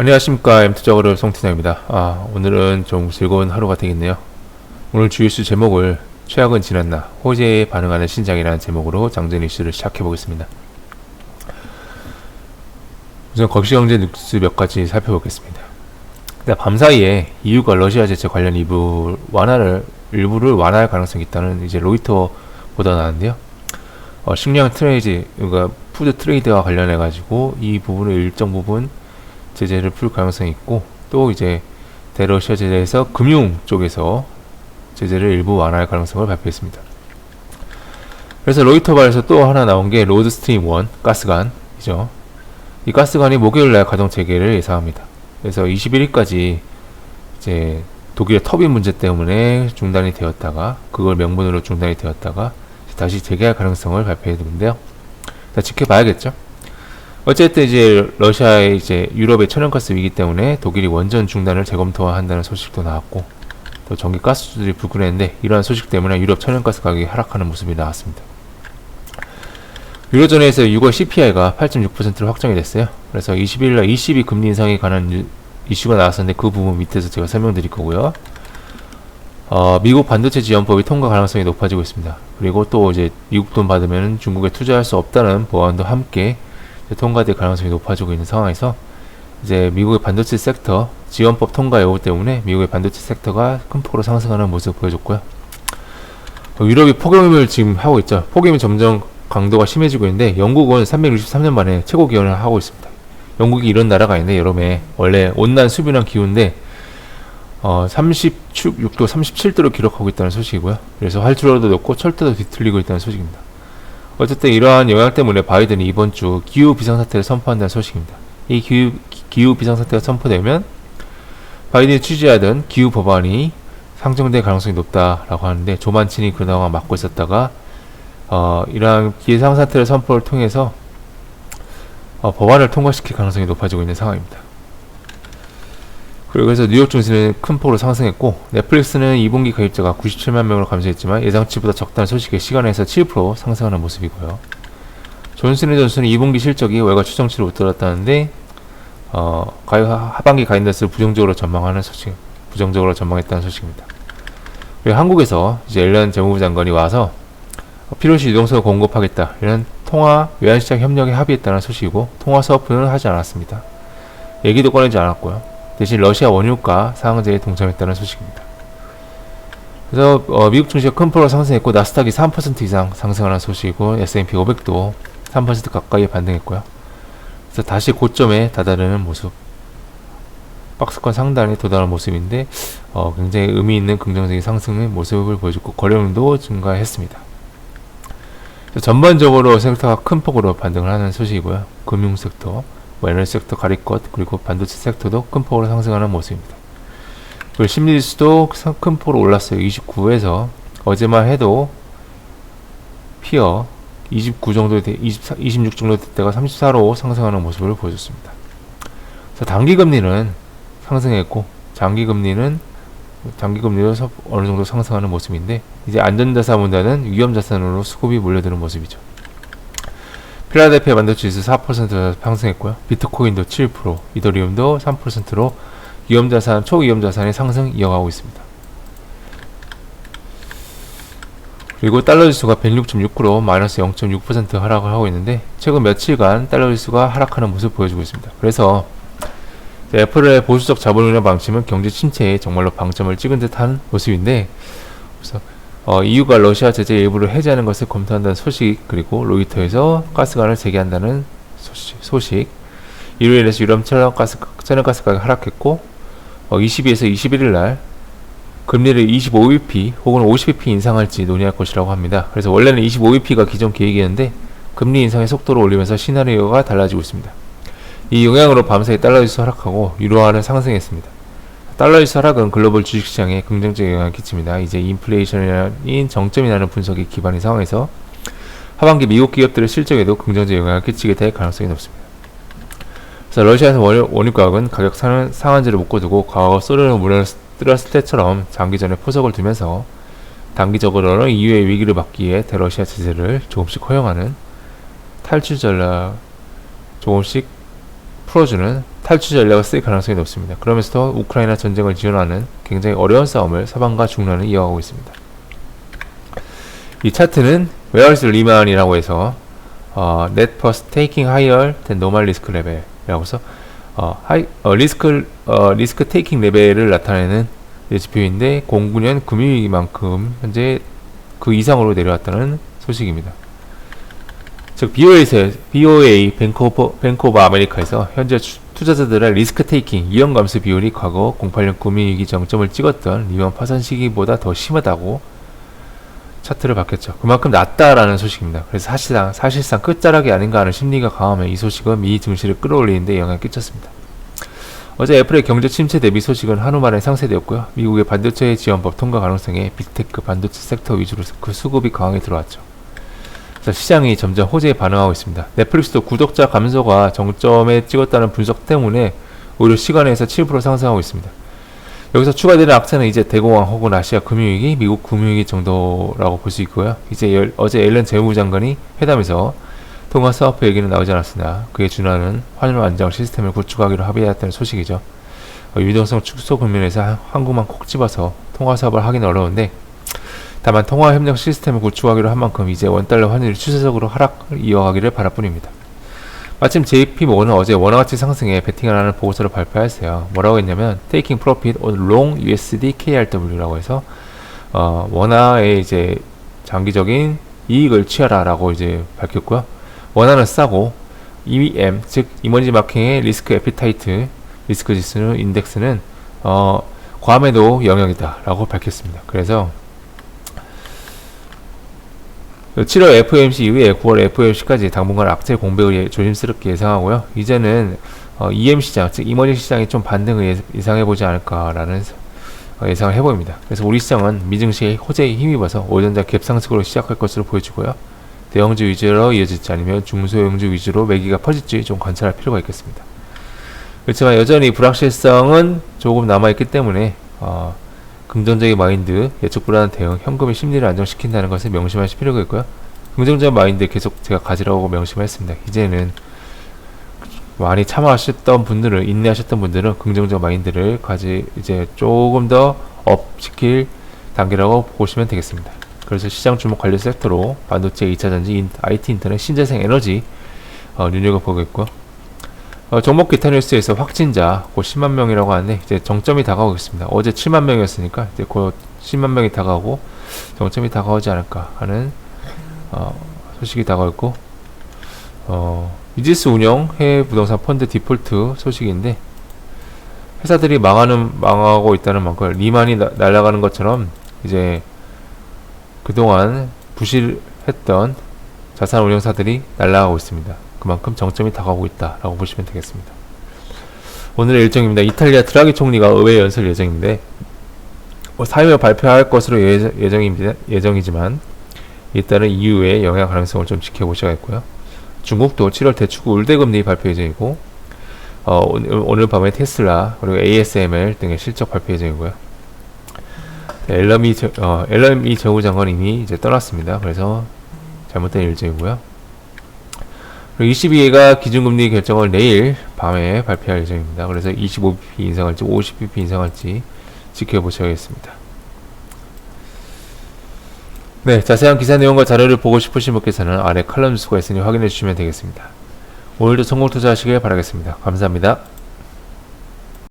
안녕하십니까. M투자그룹 송팀장입니다. 오늘은 좀 즐거운 하루가 되겠네요. 오늘 주요 이슈 제목을 최악은 지났나 호재에 반응하는 신장이라는 제목으로 장전 이슈를 시작해 보겠습니다. 우선 거시경제 뉴스 몇 가지 살펴보겠습니다. 밤사이에 EU가 러시아 제재 관련 일부를 완화할 가능성이 있다는 이제 로이터 보도가 나왔는데요. 식량 트레이드, 그러니까 푸드 트레이드와 관련해 가지고 이 부분을 일정 부분 제재를 풀 가능성이 있고, 또 이제 대러시아 제재에서 금융 쪽에서 제재를 일부 완화할 가능성을 발표했습니다. 그래서 로이터발에서 또 하나 나온 게 로드스트림 1 가스관이죠. 이 가스관이 목요일날 가동 재개를 예상합니다. 그래서 21일까지 이제 독일의 터빈 문제 때문에 중단이 되었다가, 그걸 명분으로 중단이 되었다가 다시 재개할 가능성을 발표했는데요. 지켜봐야겠죠. 어쨌든 이제 러시아의 이제 유럽의 천연가스 위기 때문에 독일이 원전 중단을 재검토한다는 소식도 나왔고, 또 전기 가스줄이 불끈했는데 이러한 소식 때문에 유럽 천연가스 가격이 하락하는 모습이 나왔습니다. 유로존에서 6월 CPI가 8.6%로 확정이 됐어요. 그래서 21일날 ECB 금리 인상에 관한 이슈가 나왔었는데 그 부분 밑에서 제가 설명드릴 거고요. 미국 반도체 지원법이 통과 가능성이 높아지고 있습니다. 그리고 또 이제 미국 돈 받으면 중국에 투자할 수 없다는 법안도 함께 통과될 가능성이 높아지고 있는 상황에서 이제 미국의 반도체 섹터 지원법 통과 여부 때문에 미국의 반도체 섹터가 큰 폭으로 상승하는 모습을 보여줬고요. 유럽이 폭염을 지금 하고 있죠. 폭염이 점점 강도가 심해지고 있는데 영국은 363년 만에 최고 기온을 하고 있습니다. 영국이 이런 나라가 있는데 여름에 원래 온난 수비난 기후인데 36도, 37도를 기록하고 있다는 소식이고요. 그래서 활주로도 높고 철도도 뒤틀리고 있다는 소식입니다. 어쨌든 이러한 영향 때문에 바이든이 이번 주 기후 비상사태를 선포한다는 소식입니다. 이 기후 비상사태가 선포되면 바이든이 취재하던 기후 법안이 상정될 가능성이 높다라고 하는데, 조 만친이 그동안 맡고 있었다가 이러한 비상사태를 선포를 통해서 법안을 통과시킬 가능성이 높아지고 있는 상황입니다. 그리고 그래서 뉴욕 증시는 큰 폭으로 상승했고, 넷플릭스는 2분기 가입자가 97만 명으로 감소했지만 예상치보다 적다는 소식에 시간에서 7% 상승하는 모습이고요. 존슨앤존슨은 2분기 실적이 월가 추정치를 웃돌았다는데 하반기 가이던스를 부정적으로 전망했다는 소식입니다. 그리고 한국에서 이제 앨런 재무부 장관이 와서 필요시 유동성을 공급하겠다, 이런 통화 외환시장 협력에 합의했다는 소식이고, 통화 서프는 하지 않았습니다. 얘기도 꺼내지 않았고요. 대신 러시아 원유가 상한제에 동참했다는 소식입니다. 그래서 미국 증시가 큰 폭으로 상승했고, 나스닥이 3% 이상 상승하는 소식이고, S&P 500도 3% 가까이 반등했고요. 그래서 다시 고점에 다다르는 모습, 박스권 상단에 도달하는 모습인데 굉장히 의미 있는 긍정적인 상승의 모습을 보여줬고, 거래량도 증가했습니다. 전반적으로 섹터가 큰 폭으로 반등을 하는 소식이고요. 금융 섹터, 에너지 섹터 가릴 것, 그리고 반도체 섹터도 큰 폭으로 상승하는 모습입니다. 그리고 심리지수도 큰 폭으로 올랐어요. 29에서 어제만 해도 피어 29 정도 26 정도 됐다가 34로 상승하는 모습을 보여줬습니다. 그래서 단기금리는 상승했고, 장기금리도 어느 정도 상승하는 모습인데, 이제 안전자산보다는 위험자산으로 수급이 몰려드는 모습이죠. 필라델피아 반도체 지수 4% 상승했고요. 비트코인도 7%, 이더리움도 3%로 위험자산, 초위험자산의 상승 이어가고 있습니다. 그리고 달러 지수가 106.69로 마이너스 0.6% 하락을 하고 있는데, 최근 며칠간 달러 지수가 하락하는 모습을 보여주고 있습니다. 그래서 애플의 보수적 자본운용 방침은 경제 침체에 정말로 방점을 찍은 듯한 모습인데, 그래서 EU가 러시아 제재 일부를 해제하는 것을 검토한다는 소식, 그리고 로이터에서 가스관을 재개한다는 소식, 이로 인해서 유럽 천연가스 가격이 하락했고, 22에서 21일날 금리를 25bp 혹은 50bp 인상할지 논의할 것이라고 합니다. 그래서 원래는 25bp가 기존 계획이었는데 금리 인상의 속도를 올리면서 시나리오가 달라지고 있습니다. 이 영향으로 밤사이 달러 지수 하락하고 유로화는 상승했습니다. 달러 지수 하락은 글로벌 주식시장에 긍정적인 영향을 끼칩니다. 이제 인플레이션이 정점이라는 분석이 기반인 상황에서 하반기 미국 기업들의 실적에도 긍정적 영향을 끼치게 될 가능성이 높습니다. 그래서 러시아에서 원유 가격은 가격 상한제를 묶어두고 과거 소련을 무너뜨렸을 때처럼 장기전에 포석을 두면서 단기적으로는 EU의 위기를 막기 위해 대러시아 제재를 조금씩 허용하는 탈출 전략, 조금씩 풀어주는 탈출 전략을 쓸 가능성이 높습니다. 그러면서도 우크라이나 전쟁을 지원하는 굉장히 어려운 싸움을 서방과 중란은 이어가고 있습니다. 이 차트는 Where's Lehman이라고 해서 Net First Taking Higher than Normal Risk Level이라고 해서 리스크 테이킹 레벨을 나타내는 지표인데 09년 금융위기만큼 현재 그 이상으로 내려왔다는 소식입니다. 즉 BOA 뱅크 오브 아메리카에서 현재 투자자들의 리스크 테이킹 위험 감수 비율이 과거 08년 금융위기 정점을 찍었던 리먼 파산 시기보다 더 심하다고 차트를 밝혔죠. 그만큼 낮다라는 소식입니다. 그래서 사실상 끝자락이 아닌가 하는 심리가 강하면 이 소식은 미 증시를 끌어올리는 데 영향을 끼쳤습니다. 어제 애플의 경제 침체 대비 소식은 한우 만에 상쇄되었고요. 미국의 반도체 지원법 통과 가능성에 빅테크 반도체 섹터 위주로 그 수급이 강하게 들어왔죠. 그래서 시장이 점점 호재에 반응하고 있습니다. 넷플릭스도 구독자 감소가 정점에 찍었다는 분석 때문에 오히려 시간에서 7% 상승하고 있습니다. 여기서 추가되는 악재는 이제 대공황 혹은 아시아 금융위기, 미국 금융위기 정도라고 볼 수 있고요. 이제 어제 앨런 재무부 장관이 회담에서 통화 사업화 얘기는 나오지 않았으나 그에 준하는 환율 안정 시스템을 구축하기로 합의했다는 소식이죠. 유동성 축소 국면에서 한국만 콕 집어서 통화 사업을 하기는 어려운데 다만 통화 협력 시스템을 구축하기로 한 만큼 이제 원달러 환율이 추세적으로 하락을 이어가기를 바랄 뿐입니다. 마침 JP모건은 어제 원화가치 상승에 베팅하라는 보고서를 발표했어요. 뭐라고 했냐면 Taking Profit on Long USD KRW라고 해서 원화의 이제 장기적인 이익을 취하라라고 이제 밝혔고요. 원화는 싸고 EM 즉 이머징 마켓의 리스크 에피타이트 리스크 지수는 인덱스는 과매도 영역이다라고 밝혔습니다. 그래서 7월 FOMC 이후에 9월 FOMC까지 당분간 악재 공백을 조심스럽게 예상하고요. 이제는 EM 시장, 즉 이머징 시장이 좀 반등을 예상해보지 않을까라는 예상을 해보입니다. 그래서 우리 시장은 미증시의 호재에 힘입어서 오전자 갭상승으로 시작할 것으로 보여지고요. 대형주 위주로 이어질지 아니면 중소형주 위주로 매기가 퍼질지 좀 관찰할 필요가 있겠습니다. 그렇지만 여전히 불확실성은 조금 남아있기 때문에 긍정적인 마인드, 예측 불안한 대응, 현금의 심리를 안정시킨다는 것을 명심하실 필요가 있고요. 긍정적인 마인드 계속 제가 가지라고 명심했습니다. 이제는 많이 참아하셨던 분들은, 인내하셨던 분들은 긍정적 마인드를 이제 조금 더 업시킬 단계라고 보시면 되겠습니다. 그래서 시장 주목 관련 섹터로 반도체, 2차전지, IT 인터넷, 신재생 에너지 눈여겨보고 있고요. 종목 기타 뉴스에서 확진자 곧 10만 명이라고 하는데 이제 정점이 다가오고 있습니다. 어제 7만 명이었으니까 이제 곧 10만 명이 다가오고 정점이 다가오지 않을까 하는 소식이 다가오고 이지스 운영 해외 부동산 펀드 디폴트 소식인데 회사들이 망하고 있다는 만큼 리만이 날아가는 것처럼 이제 그동안 부실했던 자산 운용사들이 날아가고 있습니다. 그만큼 정점이 다가오고 있다라고 보시면 되겠습니다. 오늘의 일정입니다. 이탈리아 드라기 총리가 의회 연설 예정인데 사임을 발표할 것으로 예정이지만 이따른 EU의 영향 가능성을 좀 지켜보셔야겠고요. 중국도 7월 대축 울대금리 발표 예정이고 오늘 밤에 테슬라 그리고 ASML 등의 실적 발표 예정이고요. 앨럼이 재무장관이 이미 이제 떠났습니다. 그래서 잘못된 일정이고요. 22회가 기준금리 결정을 내일 밤에 발표할 예정입니다. 그래서 25bp 인상할지 50bp 인상할지 지켜보셔야겠습니다. 네, 자세한 기사 내용과 자료를 보고 싶으신 분께서는 아래 칼럼 뉴스가 있으니 확인해 주시면 되겠습니다. 오늘도 성공 투자하시길 바라겠습니다. 감사합니다.